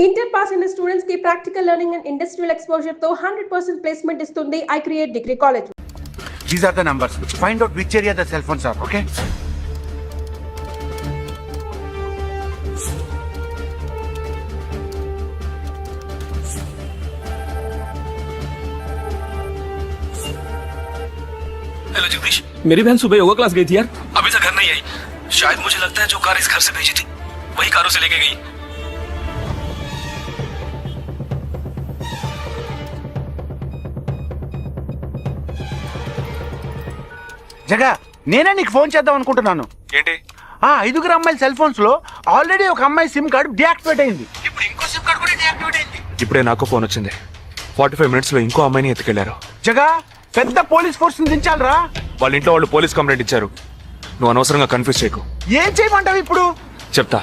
Inter pass అయిన students కి practical learning and industrial exposure తో 100% ప్లేస్మెంట్ ఇస్తుంది I create degree college. These are the numbers. Find out which area the cell phones are, okay? Hello Jagdish, मेरी बहन सुबह yoga class गई थी यार. अभी तक घर नहीं आई. शायद मुझे लगता है जो कार इस घर से भेजी थी वही कारों से लेके गई. జగా నేనే నీకు ఫోన్ చేద్దాం అనుకుంటున్నాను. ఏంటి? ఆ 5 అమ్మాయిల సెల్ ఫోన్స్ లో ఆల్రెడీ ఒక అమ్మాయి సిమ్ కార్డ్ డియాక్టివేట్ అయింది. ఇప్పుడు ఇంకో సిమ్ కార్డ్ కూడా డియాక్టివేట్ అయింది. ఇప్పుడే నాకు ఫోన్ వచ్చింది. 45 minutes లో ఇంకో అమ్మాయిని ఎత్తుకెళ్లారు. జగా పెద్ద పోలీస్ ఫోర్స్ ని దించాలరా. వాళ్ళ ఇంట్లో వాళ్ళు పోలీస్ కంప్లైంట్ ఇచ్చారు. నువ్వు అనవసరంగా కన్ఫ్యూజ్ చేయకు. ఏం చేయమంటావు ఇప్పుడు? చెప్తా.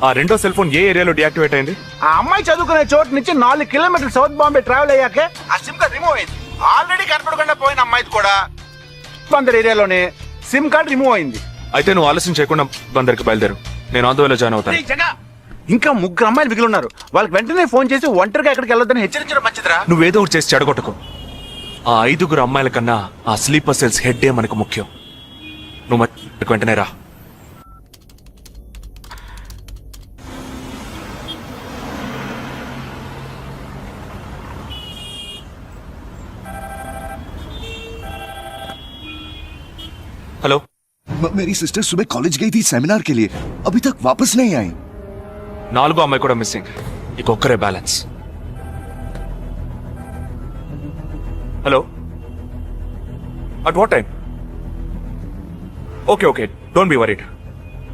ఆ రెండో సెల్ ఫోన్ ఏ ఏరియాలో డియాక్టివేట్ అయింది? ఆ అమ్మాయి చదువుకునే చోటు నుంచి 4 కిలోమీటర్లు సౌత్ బాంబే ట్రావెల్ అయ్యాకే ఆ సిమ్ కార్డ్ రిమూవ్ అయింది. ఆల్రెడీ కనపడకుండా పోయిన అమ్మాయిది కూడా బందర్ ఏరియాలోనే సిమ్ కార్డ్ రిమూవ్ అయింది. అయితే నువ్వు ఆలస్యం చేయకుండా బందర్కి బయలుదేరు. నేను ఆందోళన జాయిన్ అవుతాను. ఇంకా 3 అమ్మాయిలు మిగిలి ఉన్నారు. వాళ్ళకి వెంటనే ఫోన్ చేసి ఒంటరిగా ఎక్కడికి వెళ్ళొద్దని హెచ్చరించడం మంచిదిరా. నువ్వేదో ఒకటి చేసి చెడగొట్టకు. ఆ 5 అమ్మాయిల కన్నా ఆ స్లీపర్ సెల్స్ హెడ్ మనకు ముఖ్యం. నువ్వు వెంటనే రా. हेलो, मेरी सिस्टर सुबह कॉलेज गई थी सेमिनार के लिए, अभी तक वापस नहीं आई. 4 అమ్మాయి కూడా మిస్సింగ్. ఇంకొక్కరే balance. Hello, at what time? Okay okay, don't be worried.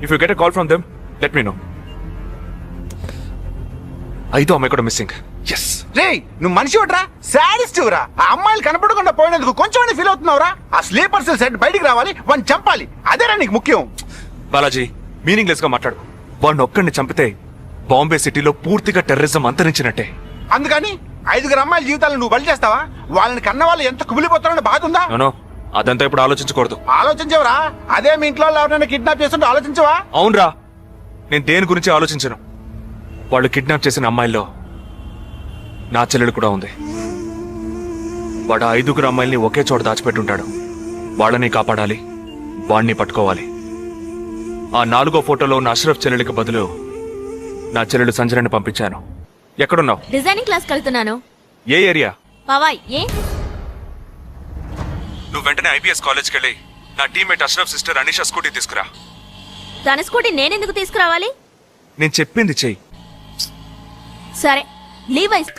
If you get a call from them let me know. 5 అమ్మాయి కూడా మిస్సింగ్. ఎస్. రే నువ్వు మనిషి ఒకట్రా, సాడిస్ట్ రా. ఆ అమ్మాయిలు కనపడకుండా పోయినందుకు కొంచెం ఫీల్ అవుతున్నావురా. ఆ స్లీపర్ సెల్ సెట్ బయటికి రావాలి, వాడిని చంపాలి. అదేరా నీకు ముఖ్యం. బాలాజీ, మీనింగ్లెస్ గా మాట్లాడు. వాడిని ఒక్కడిని చంపితే బాంబే సిటీలో పూర్తిగా టెర్రరిజం అంతరించినట్టే. అందుకని 5 అమ్మాయిల జీవితాలను నువ్వు బలి చేస్తావా? వాళ్ళని కన్న వాళ్ళు ఎంత కుమిలిపోతారని బాధ ఉందా? నో, అదంతా ఇప్పుడు ఆలోచించకూడదు. ఆలోచించవరా? అదే మీ ఇంట్లో ఎవరైనా కిడ్నాప్ చేస్తుంటే ఆలోచించవా? అవునరా, నేను దేని గురించి ఆలోచించను. వాళ్ళు కిడ్నాప్ చేసిన అమ్మాయిల్లో నా చెల్లెలు కూడా ఉంది. వాడు 5 అమ్మాయిల్ని ఒకే చోట దాచిపెట్టుంటాడు. వాళ్ళని కాపాడాలి, వాణ్ణి పట్టుకోవాలి. ఆ 4వ ఫోటోలో ఉన్న అష్రఫ్ చెల్లెలికి బదులు నా చెల్లెలు సంజనని పంపించాను. ఎక్కడున్నావు? డిజైనింగ్ క్లాస్ వెళ్తున్నాను. ఏ ఏరియా? పవాయ్. ఏ? నువ్వు వెంటనే ఐపీఎస్ కాలేజ్కి వెళ్ళి నా teammate Ashraf sister Anisha scooty తీసుకురా. తన స్కూటీ నేనెందుకు తీసుకురావాలి? నేను చెప్పింది చెయ్యి. సరే, లీవ్ ఐస్.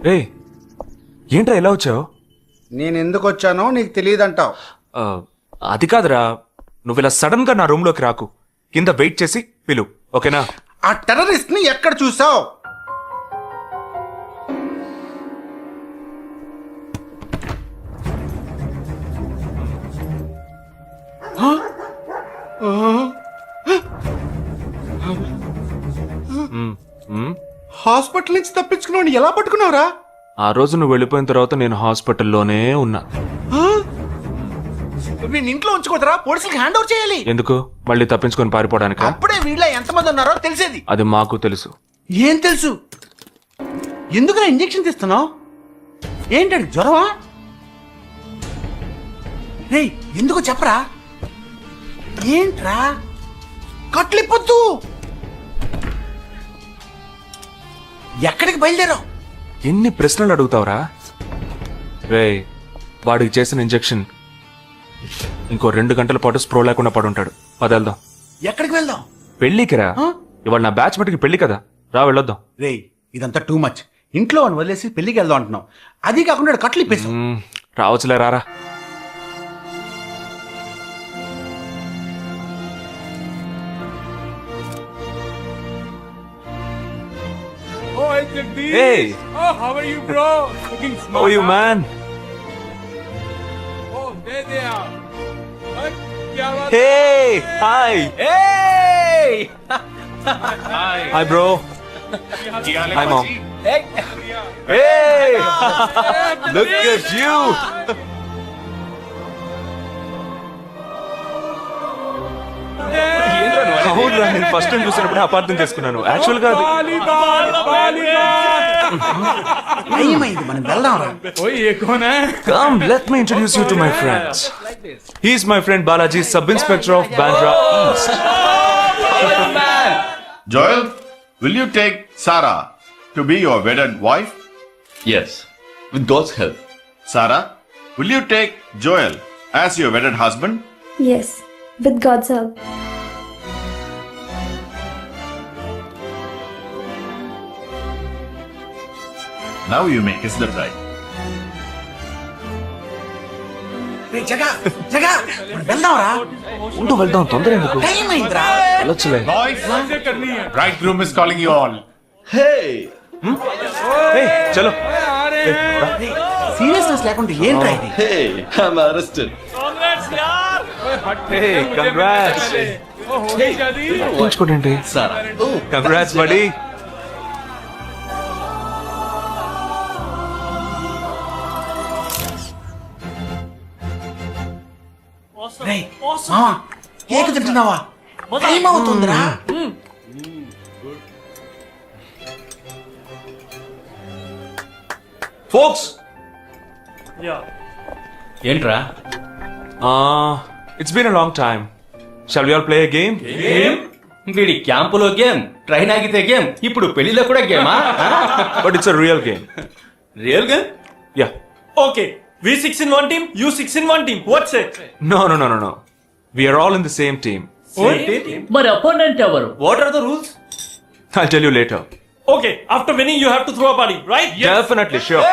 రే, ఏంట్రా ఎలా వచ్చావు? నేను ఎందుకు వచ్చానో నీకు తెలియదంటావు. అది కాదురా, నువ్వు ఇలా సడన్ గా నా రూమ్ లోకి రాకు. కింద వెయిట్ చేసి పిలు, ఓకేనా? ఆ టెర్రరిస్ట్ ని ఎక్కడ చూసావు? హాస్పిటల్ నుంచి తప్పించుకున్నావు, ఎలా పట్టుకున్నావురా? ఆ రోజు నువ్వు వెళ్ళిపోయిన తర్వాత నేను హాస్పిటల్లోనే ఉన్నా. వీడిని ఇంట్లో ఉంచుకోదరా, పోలీసులకు హ్యాండ్ ఓవర్ చేయాలి. ఎందుకు? మళ్ళీ తప్పించుకొని పారిపోవడానికి? అప్పుడే వీళ్ళ ఎంతమంది ఉన్నారో తెలిసేది. అది మాకు తెలుసు. ఏం తెలుసు? ఎందుకు ఇంజెక్షన్ తీస్తున్నావు? ఏంటండి, జ్వరమా? రే ఎందుకు చెప్పరా? ఏంట్రా కట్లిప్పొద్దు. ఎక్కడికి బయలుదేరావు? ఎన్ని ప్రశ్నలు అడుగుతావురా? రే, వాడికి చేసిన ఇంజెక్షన్ ఇంకో 2 గంటల పాటు స్ప్రో లేకుండా పడుంటాడు. పదెళ్దాం. ఎక్కడికి వెళ్దాం? పెళ్లికి రా. ఇవాళ నా బ్యాచ్ మటుకి పెళ్లి కదా, రా వెళ్ళొద్దాం. రే ఇదంతా టూ మచ్. ఇంట్లో అని వదిలేసి పెళ్లికి వెళ్దాం అంటున్నావు. అది కాకుండా కట్లు ఇప్పేసావు. రావచ్చులే, రారా. Oh, hey, Jagdish. Hey. Oh, how are you, bro? Looking smart. How are you, man? Oh, there they are. क्या hey hi hi bro hi mom Hey! Look at you! అవునురా నేను ఫస్ట్ టైం చూసినప్పుడు అపార్థం చేసుకున్నాను actual గా ओए ये कौन है Come, let me introduce you to my friends. He's my friend Balaji, sub-inspector of Bandra East. Joel, will you take Sarah to be your wedded wife? Yes, with God's help. Sarah, will you take Joel as your wedded husband? Yes, with God's help. Now you may kiss the bride. ఉంటూ వెళ్దాం తొందర ఎందుకు వెళ్ళొచ్చులే Boys, bridegroom is calling you all. Hey! చలో seriousness లేకుండా ఏంట్రా ఇది? Hey! I'm arrested. Congrats ओ हो गई शादी ఉంచుకోండి Sarah. Oh, కంగ్రాట్స్ బడీ రేయ్, మావా కేక్ తింటున్నావా? టైం అవుతుందిరా. ఫోక్స్ ఏంట్రా it's been a long time shall we all play a game వీడి క్యాంపులో గేమ్ ట్రైన్ ఆగితే గేమ్ ఇప్పుడు పెళ్లిలో కూడా గేమా but it's a real game real game yeah okay V6 in one team, U6 in one team. What's it? No. We are all in the same team. మరి opponent ఎవరు? What are the rules? I'll tell you later. Okay, after winning you have to throw a party, right? Definitely, sure.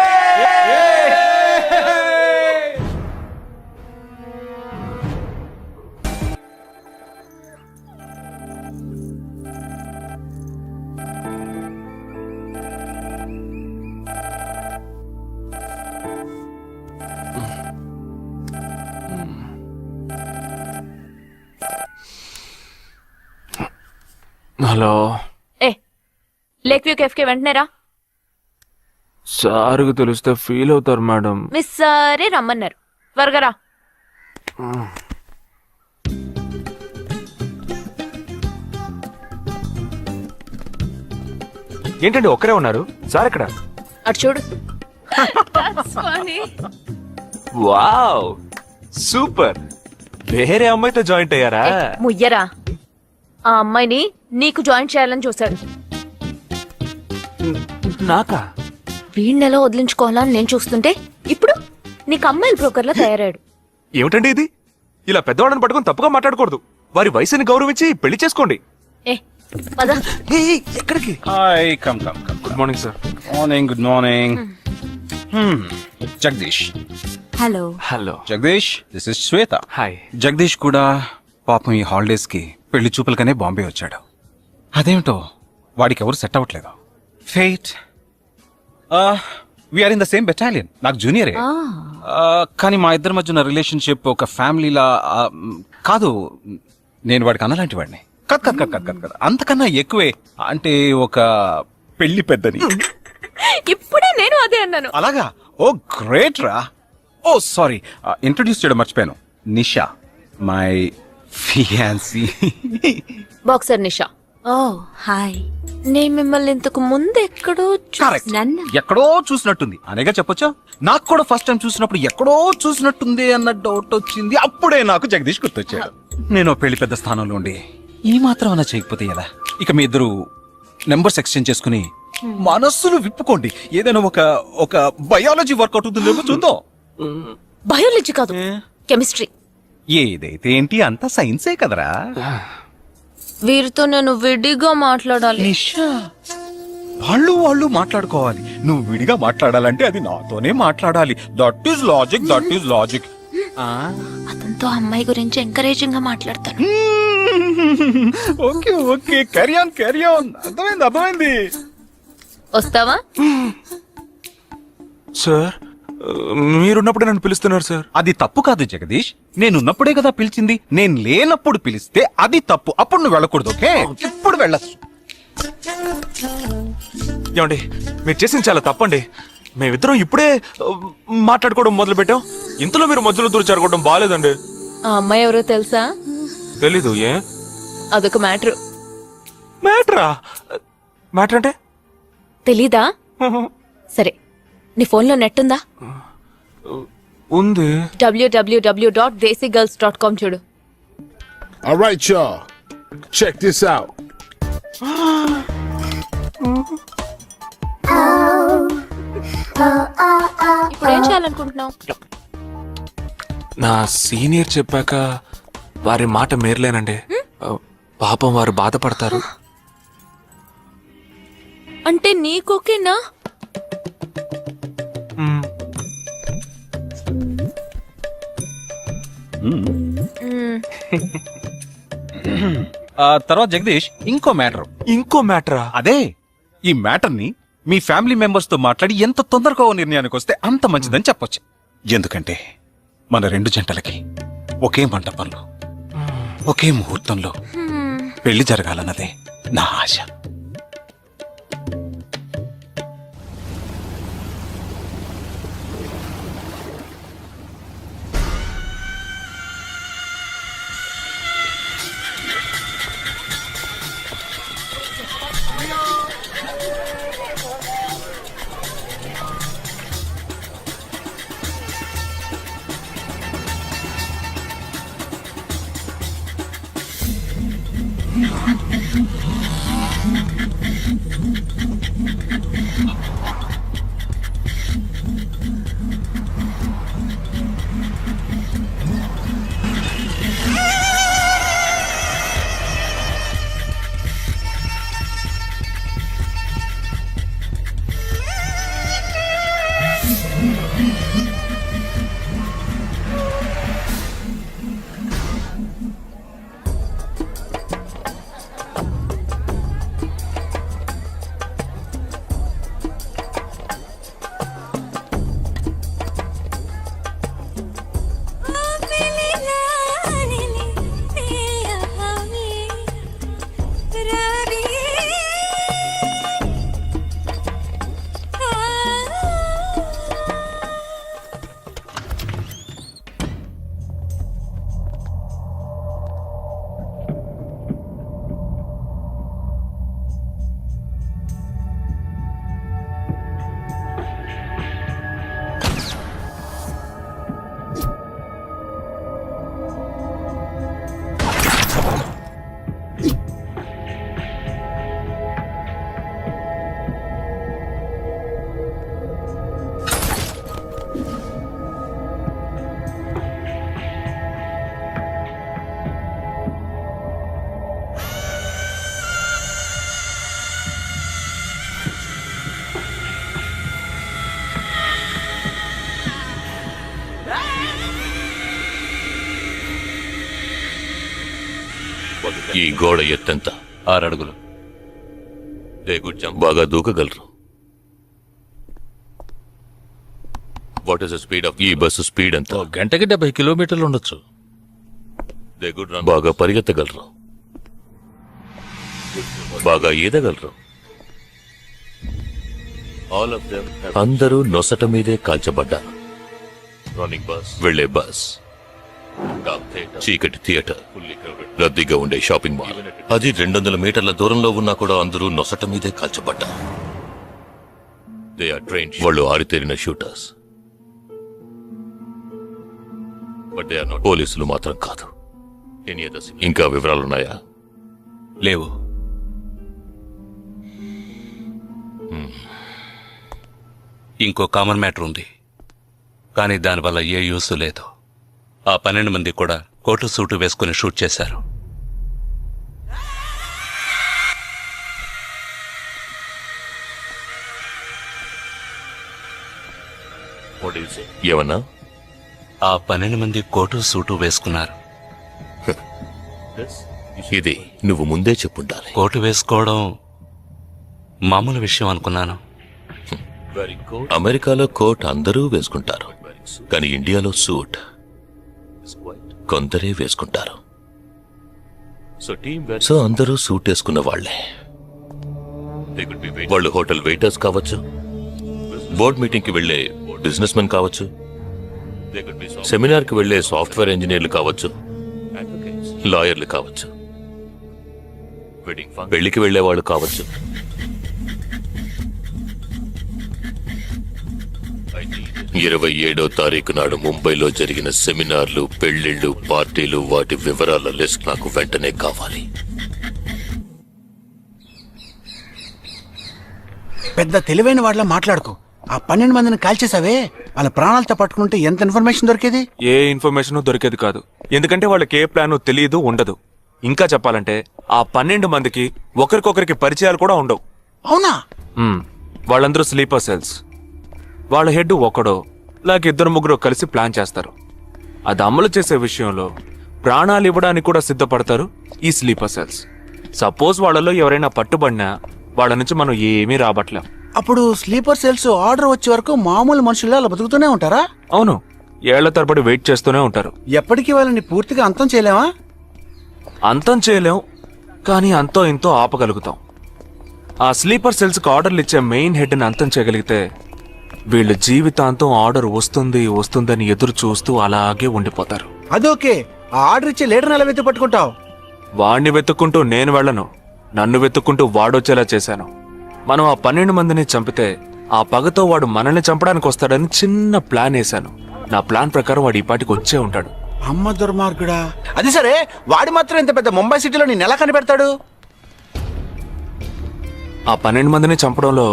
Hello ఏ lake view cafe కి వెంటనే రా. సార్కి తెలిస్తే feel అవుతారు madam. Miss సరే రమ్మన్నారు, త్వరగా రా. ఏంటండి ఒక్కరే ఉన్నారు? సార్ ఎక్కడ? అటు చూడు. Wow super. వేరే అమ్మాయితో జాయింట్ అయ్యారా? ముయ్యరా, ఆ అమ్మాయిని నీకు జాయిన్ చేయాలని చూశాడు. నాకా? వీణ్ణెలా వదిలించుకోవాలని నేను చూస్తుంటే ఇప్పుడు నీకు అమ్మాయిల బ్రోకర్ లా తయారాడు. ఏమిటండి ఇది? ఇలా పెద్దవాళ్ళని పట్టుకొని తప్పుగా మాట్లాడకూడదు. వారి వయసుని గౌరవించి పెళ్లి చేసుకోండి. ఏ పద. ఎక్కడికి? Hi come good morning sir. Good morning Jagadish. Hello. Hello Jagadish, this is Shweta. Hi. Jagadish కూడా పాపం ఈ హాలిడేస్ కి పెళ్లి చూపులకనే బాంబే వచ్చాడు. అదేమిటో వాడికి ఎవరు సెట్ అవ్వట్లేదు. Fate. We are in the same battalion. నాకు జూనియరే. కానీ మా ఇద్దరి మధ్య ఉన్న రిలేషన్షిప్ ఒక ఫ్యామిలీలా కాదు. నేను వాడికి అన్నలాంటి వాడిని కాదు. అంతకన్నా ఎక్కువే. అంటే ఒక పెళ్లి పెద్దని. ఇప్పుడే నేను అదే అన్నాను. అలాగా? ఓ గ్రేట్ రా. ఓ సారీ, ఇంట్రొడ్యూస్ చేయడం మర్చిపోయాను. Nisha, my fiancee. Boxer Nisha. Oh hi. నేను మిమ్మల్ని ఇంతకు ముందు ఎక్కడో చూసాను. ఎక్కడో చూసినట్టుంది అనేగా చెప్పొచ్చా? నాకు కూడా ఫస్ట్ టైం చూసినప్పుడు ఎక్కడో చూసినట్టుంది అన్న డౌట్ వచ్చింది. అప్పుడే నాకు జగదీష్ గుర్తొచ్చాడు. నేను పెళ్లి పెద్ద స్థానంలో ఉండి ఈ మాత్రం అన్నా చేయకపోతే ఎలా? ఇక మీ ఇద్దరు నెంబర్స్ ఎక్స్చేంజ్ చేసుకుని మనస్సులు విప్పుకోండి. ఏదైనా ఒక బయాలజీ వర్కౌట్ అవుతుందేమో చూద్దాం. బయాలజీ కాదు, కెమిస్ట్రీ. ఏదైతే ఏంటి, అంతా సైన్సే కదరా. వీరితో నేను విడిగా మాట్లాడాలి. నిషా, వాళ్ళు మాట్లాడుకోవాలి. నువ్వు విడిగా మాట్లాడాలంటే అది నాతోనే మాట్లాడాలి. That is logic. అతనితో అమ్మాయి గురించి ఎంకరేజింగ్ గా మాట్లాడతాను. Okay carry on. అర్థమైంది. వస్తావా? సార్ మీరున్నప్పుడే నన్ను పిలుస్తున్నారు సార్. అది తప్పు కాదు జగదీష్. నేనున్నప్పుడే కదా పిలిచింది. నేను లేనప్పుడు పిలిస్తే అది తప్పు. అప్పుడు నువ్వు వెళ్ళకూడదు. ఓకే, ఇప్పుడు వెళ్ళచ్చు. ఏమండి, మీరు చేసింది చాలా తప్పండి. మేమిద్దరం ఇప్పుడే మాట్లాడుకోవడం మొదలు పెట్టాం. ఇంతలో మీరు మధ్యలో దూరం బాగాలేదండి. ఆ అమ్మాయి ఎవరో తెలుసా? తెలీదు. ఏ అదొక మ్యాటర్. మ్యాటరా? మ్యాటర్ అంటే? తెలీదా? సరే, నీ ఫోన్లో నెట్ ఉందా? ఉంది. www.desigirls.com చూడు. All right, y'all. Check this out. ఇప్పుడు ఏం చేయాలనుకుంటున్నావు? నా సీనియర్ చెప్పాక వారి మాట మేరలేనండి. పాపం వారు బాధపడతారు. అంటే నీకోకేనా? తర్వాత జగదీష్, ఇంకో మ్యాటరా? అదే, ఈ మ్యాటర్ ని మీ ఫ్యామిలీ మెంబర్స్ తో మాట్లాడి ఎంత తొందరగా ఓ నిర్ణయానికి వస్తే అంత మంచిదని చెప్పొచ్చు. ఎందుకంటే మన 2 జంటలకి ఒకే మంటపంలో ఒకే ముహూర్తంలో పెళ్లి జరగాలన్నదే నా ఆశ. ఈ గోడ ఎత్తెంత? 6 అడుగులు. బాగా దూకగలరు. What is the speed of ఈ బస్సు? స్పీడ్ ఎంత? గంటకి 70 కిలోమీటర్లు ఉండొచ్చు. బాగా పరిగెత్తగలరు. బాగా ఈదగలరు. అందరూ నొసట మీదే కాల్చబడ్డారు. రన్నింగ్ బస్, వెళ్లే బస్, చీకటి థియేటర్, రద్దీగా ఉండే షాపింగ్ మాల్. అది 200 మీటర్ల దూరంలో ఉన్నా కూడా అందరూ నొసట మీదే కాల్చబడ్డారు. They are trained. వాళ్ళు ఆరితేరిన shooters. But they are not. పోలీసులు మాత్రం కాదు. ఇంకా వివరాలున్నాయా? లేవు. ఇంకో కామన్ మ్యాటర్ ఉంది, కానీ దానివల్ల ఏ యూస్ లేదు. ఆ 12 మంది కూడా కోటు సూటు వేసుకుని షూట్ చేశారు. ఏమన్నా? ఆ 12 మంది కోటు సూటు వేసుకున్నారు. ఇది నువ్వు ముందే చెప్పుండాలి. కోటు వేసుకోవడం మామూలు విషయం అనుకున్నాను. అమెరికాలో కోట్ అందరూ వేసుకుంటారు, కానీ ఇండియాలో సూట్ కొందరే వేసుకుంటారు. సో అందరూ సూట్ వేసుకున్న వాళ్లే. వాళ్ళు హోటల్ వెయిటర్స్ కావచ్చు, బోర్డ్ మీటింగ్ కి వెళ్లే బిజినెస్ మెన్ కావచ్చు, సెమినార్ కి వెళ్లే సాఫ్ట్వేర్ ఇంజనీర్లు కావచ్చు, లాయర్లు కావచ్చు, పెళ్లికి వెళ్లేవాళ్ళు కావచ్చు. 27వ తారీఖు నాడు ముంబైలో జరిగిన సెమినార్లు, పెళ్లిళ్లు, పార్టీలు, వాటి వివరాల లిస్ట్ నాకు వెంటనే కావాలి. పెద్ద తెలివైన వాళ్ళ మాట్లాడుకో. ఆ 12 మందిని కాల్చేసావే, వాళ్ళ ప్రాణాలతో పట్టుకుంటే ఎంత ఇన్ఫర్మేషన్ దొరికేది? ఏ ఇన్ఫర్మేషన్ దొరికేది కాదు. ఎందుకంటే వాళ్ళకి ఏ ప్లాన్ తెలియదు, ఉండదు. ఇంకా చెప్పాలంటే ఆ 12 మందికి ఒకరికొకరికి పరిచయాలు కూడా ఉండవు. అవునా? వాళ్ళందరూ స్లీపర్ సెల్స్. వాళ్ళ హెడ్ ఒకడో లేక 2-3 కలిసి ప్లాన్ చేస్తారు. అది అమలు చేసే విషయంలో ప్రాణాలు ఇవ్వడానికి కూడా సిద్ధపడతారు ఈ స్లీపర్ సెల్స్. సపోజ్ వాళ్ళలో ఎవరైనా పట్టుబడినా వాళ్ళ నుంచి మనం ఏమీ రాబట్టలేం. అప్పుడు స్లీపర్ సెల్స్ ఆర్డర్ వచ్చే వరకు మామూలు మనుషుల్లో అలా బతుకుతూనే ఉంటారా? అవును, ఏళ్ల తరబడి వెయిట్ చేస్తూనే ఉంటారు. ఎప్పటికీ వాళ్ళని పూర్తిగా అంతం చేయలేమా? అంతం చేయలేం, కానీ అంతో ఇంతో ఆపగలుగుతాం. ఆ స్లీపర్ సెల్స్ కి ఆర్డర్లు ఇచ్చే మెయిన్ హెడ్ ని అంతం చేయగలిగితే వీళ్ళు జీవితాంతం ఆర్డర్ వస్తుందని ఎదురు చూస్తూ అలాగే ఉండిపోతారు. అదోకే, ఆ ఆర్డర్ ఇచ్చే లీడర్ని ఎలా వెతుకు పట్టుకుంటావు? వాడిని వెతుక్కుంటూ నేను వెళ్ళను, నన్ను వెతుక్కుంటూ వాడొచ్చేలా చేశాను. మనం ఆ 12 మందిని చంపితే ఆ పగతో వాడు మనల్ని చంపడానికి వస్తాడని చిన్న ప్లాన్ వేశాను. నా ప్లాన్ ప్రకారం వాడు ఈ పాటికి వచ్చే ఉంటాడు. అమ్మ దుర్మార్గుడా! అది సరే, వాడు మాత్రం ఇంత పెద్ద ముంబై సిటీలో నేను ఎలా కనిపెడతాడు? ఆ 12 మందిని చంపడంలో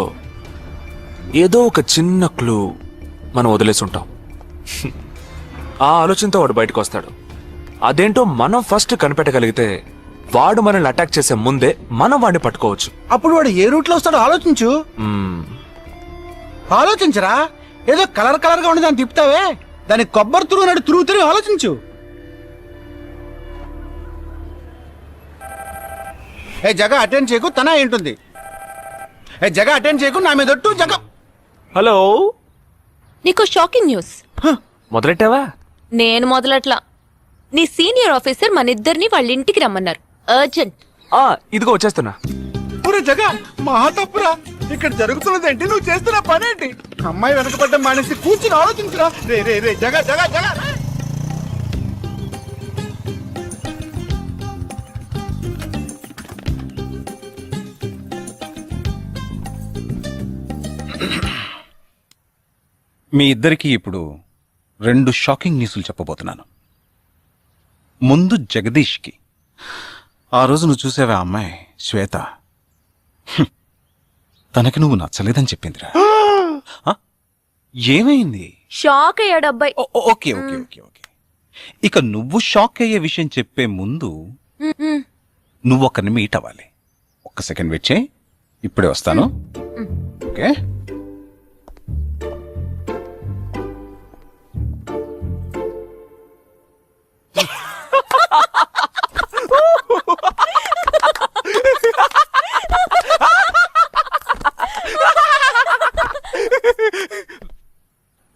ఏదో ఒక చిన్న క్లూ మనం వదిలేసి ఉంటాం. ఆ ఆలోచనతో వాడు బయటకు వస్తాడు. అదేంటో మనం ఫస్ట్ కనిపెట్టగలిగితే వాడు మనల్ని అటాక్ చేసే ముందే మనం వాడిని పట్టుకోవచ్చు. అప్పుడు వాడు ఏ రూట్ లో వస్తాడో ఆలోచించు. ఆలోచించరా? ఏదో కలర్ గా ఉండి దాన్ని తిప్పుతావే, దాని కొబ్బరి తురుగు తిరుగు ఆలోచించు. ఏ జగ అటెండ్ చేయకు, తన ఏంటుంది? ఏ జగ అటెండ్ చేయకు, నా మీద ఒట్టు. జగ హలో, నీకు షాకింగ్ న్యూస్. మొదలెట్టావా? నేను మొదలట్లా. నీ సీనియర్ ఆఫీసర్ మన ఇద్దరిని వాళ్ళ ఇంటికి రమ్మన్నారు. అర్జెంట్. ఇదిగో వచ్చేస్తున్నా. జగ మహా తప్పురా. ఇక్కడ జరుగుతున్నదేంటి? నువ్వు చేస్తున్న పనేంటి? అమ్మాయి వెనకపడ్డం మానేసి కూర్చుని ఆలోచించురా. రే రే రే జగ జగ జగ మీ ఇద్దరికి ఇప్పుడు 2 షాకింగ్ న్యూస్లు చెప్పబోతున్నాను. ముందు జగదీష్కి. ఆ రోజు నువ్వు చూసావా అమ్మాయి శ్వేత? తనకి నువ్వు నచ్చలేదని చెప్పిందిరా. ఏమైంది? షాక్ అయ్యాడు అబ్బాయి. Okay okay okay okay. ఇక నువ్వు షాక్ అయ్యే విషయం చెప్పే ముందు నువ్వు ఒకరిని మీట్ అవ్వాలి. 1 సెకండ్ వెయిట్ చేయి, ఇప్పుడే వస్తాను. ఓకే.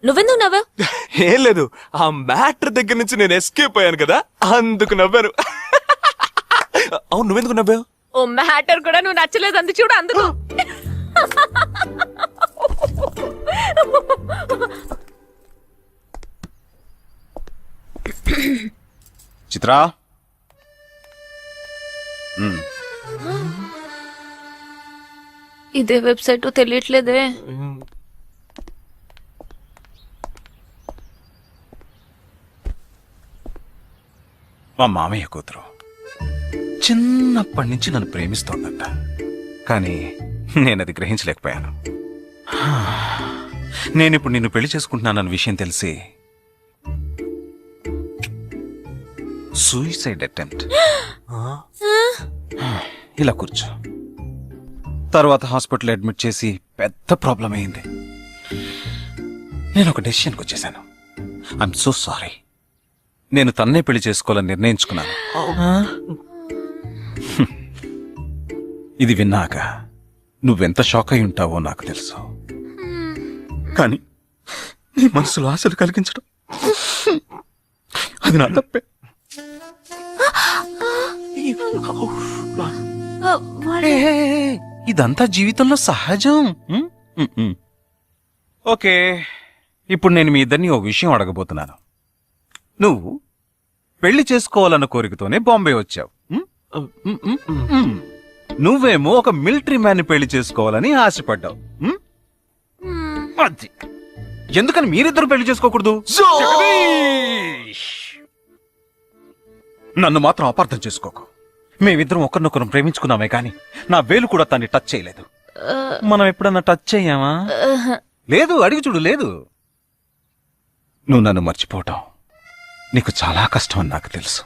నువ్వెందుకు నవ్వు? ఏం లేదు, ఆ మ్యాటర్ దగ్గర నుంచి నేను ఎస్కేప్ అయ్యాను కదా, అందుకు నవ్వాను. అవును, నువ్వెందుకు నవ్వావు? ఓ మ్యాటర్ కూడా నువ్వు నచ్చలేదు అందు చూడు, అందుకు. చిత్రా, ఇదే వెబ్సైట్ తెలియట్లేదే. మా మామయ్య కూతురు చిన్నప్పటి నుంచి నన్ను ప్రేమిస్తోందంట, కానీ నేనది గ్రహించలేకపోయాను. నేనిప్పుడు నిన్ను పెళ్లి చేసుకుంటున్నానన్న విషయం తెలిసి సూసైడ్ అటెంప్ట్. ఇలా కూర్చో. తర్వాత హాస్పిటల్ అడ్మిట్ చేసి పెద్ద ప్రాబ్లం అయింది. నేను ఒక డెసిషన్కి వచ్చేసాను. I'm so sorry. నేను తన్నే పెళ్లి చేసుకోవాలని నిర్ణయించుకున్నాను. ఇది విన్నాక నువ్వెంత షాక్ అయి ఉంటావో నాకు తెలుసు, కానీ నీ మనసులో ఆశలు కలిగించడం అది నా తప్పే. ఇదంతా జీవితంలో సహజం. ఓకే, ఇప్పుడు నేను మీ ఇద్దరిని ఓ విషయం అడగబోతున్నాను. నువ్వు పెళ్లి చేసుకోవాలన్న కోరికతోనే బాంబే వచ్చావు. నువ్వేమో ఒక మిలిటరీ మ్యాన్ ని పెళ్లి చేసుకోవాలని ఆశపడ్డావు. అది ఎందుకని మీరిద్దరు పెళ్లి చేసుకోకూడదు? నన్ను మాత్రం అపార్థం చేసుకోకు. మేమిద్దరం ఒకరినొకరు ప్రేమించుకున్నామే కానీ నా వేలు కూడా తన్ని టచ్ చేయలేదు. మనం ఎప్పుడన్నా టచ్ అయ్యామా? లేదు, అడిగి చూడు. లేదు. నువ్వు నన్ను మర్చిపోవటం నీకు చాలా కష్టం అని నాకు తెలుసు.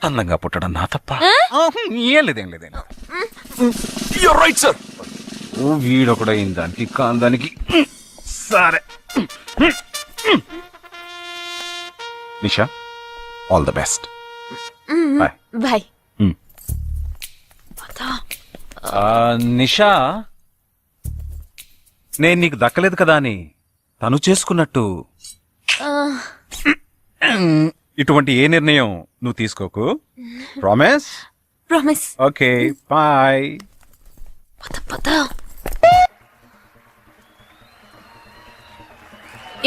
అందంగా పుట్టడం నా తప్ప. ఏం లేదేం లేదేం రైట్ సార్. వీడొకడ దానికి కాందానికి. సరే Nisha, all the best. Bye bye. Nisha, నేను నీకు దక్కలేదు కదా అని తను చేసుకున్నట్టు ఇటువంటి ఏ నిర్ణయం నువ్వు తీసుకోకు. ప్రామిస్? ప్రామిస్. Okay, bye.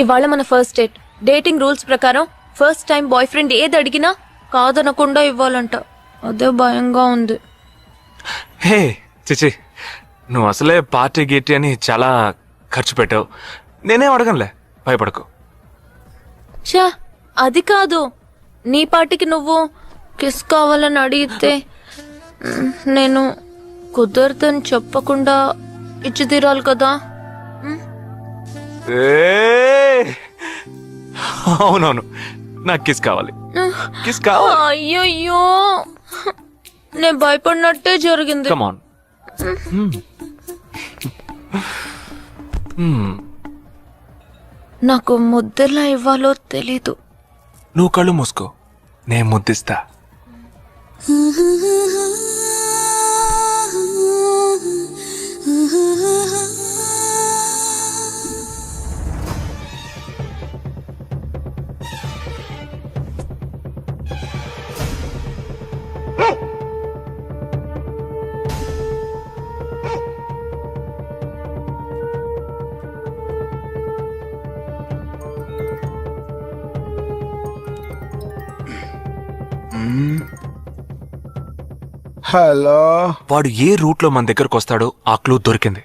ఇవాళ మన ఫస్ట్ డేట్. డేటింగ్ రూల్స్ ప్రకారం ఫస్ట్ టైం బాయ్ ఫ్రెండ్ ఏది అడిగినా కాదనకుండా ఇవ్వాలంట. అదే భయంగా ఉంది. హే చిచి, నువ్వు అసలే పార్టీ గీటీ అని చాలా ఖర్చు పెట్టావు. నేనేం అడగనులే, భయపడకు. చా, అది కాదు. నీ పార్టీకి నువ్వు కిస్ కావాలని అడిగితే నేను కుదరదని చెప్పకుండా ఇచ్చి తీరాలి కదా. అవునవును, నాకు కిస్ కావాలి. కిస్ కావాలి. అయ్యయ్యో, నేను భయపడినట్టే జరిగింది. కమాన్. నాకు ముద్దెలా ఇవ్వాలో తెలీదు. నువ్వు కళ్ళు మూసుకో, నేను ముద్దిస్తా. హలో. వాడు ఏ రూట్ లో మన దగ్గరకు వస్తాడో ఆ క్లూ దొరికింది.